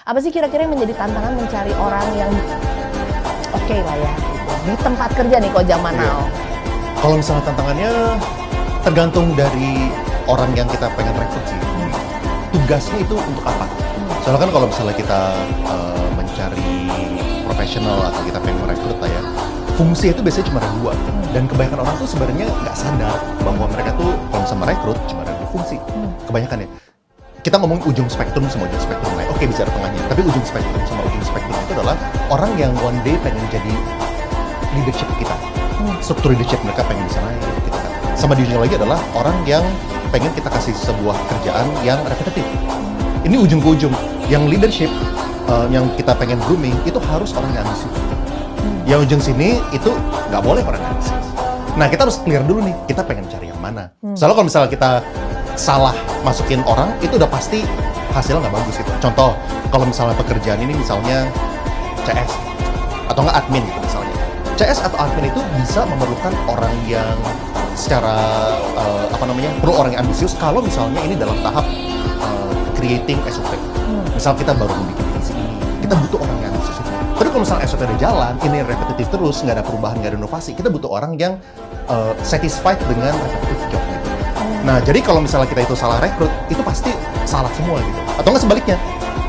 Apa sih kira-kira yang menjadi tantangan mencari orang yang oke lah ya, gitu, di tempat kerja nih kok zaman Iya. now? Kalau misalnya tantangannya tergantung dari orang yang kita pengen rekrut sih. Tugasnya itu untuk apa? Soalnya kan kalau misalnya kita mencari profesional atau kita pengen merekrut lah ya, fungsi itu biasanya cuma ada dua. Dan kebanyakan orang tuh sebenarnya nggak sadar bahwa mereka tuh kalau bisa merekrut cuma ada dua fungsi. Kebanyakan ya. Kita ngomong ujung spektrum sama ujung spektrum lain. Oke, bicara tengahnya. Tapi ujung spektrum sama ujung spektrum itu adalah orang yang one day pengen jadi leadership kita. Struktur leadership mereka pengen bisa naik gitu kan. Sama di ujungnya lagi adalah orang yang pengen kita kasih sebuah kerjaan yang repetitif. Ini ujung ke ujung. Yang leadership yang kita pengen grooming itu harus orang yang ambisius. Yang ujung sini itu nggak boleh orang yang ambisius. Nah, kita harus clear dulu nih, kita pengen cari yang mana. Soalnya kalau misalnya kita salah masukin orang, itu udah pasti hasilnya nggak bagus gitu. Contoh, kalau misalnya pekerjaan ini misalnya CS, atau nggak admin gitu misalnya. CS atau admin itu bisa memerlukan orang yang secara, perlu orang yang ambisius kalau misalnya ini dalam tahap creating SOP. Misal kita baru membuat divisi ini, kita butuh orang yang ambisius itu. Tapi kalau misalnya SOP udah jalan, ini repetitif terus, nggak ada perubahan, nggak ada inovasi, kita butuh orang yang satisfied dengan repetitif job gitu. Nah, jadi kalau misalnya kita itu salah rekrut, itu pasti salah semua gitu. Atau nggak sebaliknya,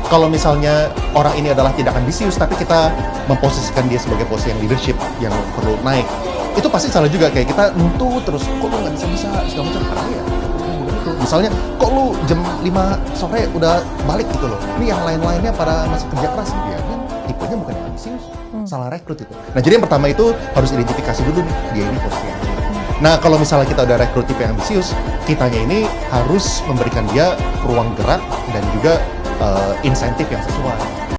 kalau misalnya orang ini adalah tidak ambisius, tapi kita memposisikan dia sebagai posisi yang leadership, yang perlu naik, itu pasti salah juga. Kayak kita nuntut terus, kok lu nggak bisa, segala macam. Padahal ya, gitu. Misalnya, kok lu jam 5 sore udah balik gitu loh. Ini yang lain-lainnya pada masih kerja keras. Ya kan, tipenya bukan yang ambisius, salah rekrut itu. Nah, jadi yang pertama itu harus identifikasi dulu nih, dia ini posisinya. Nah, kalau misalnya kita udah rekrut tipe yang ambisius, kitanya ini harus memberikan dia ruang gerak dan juga insentif yang sesuai.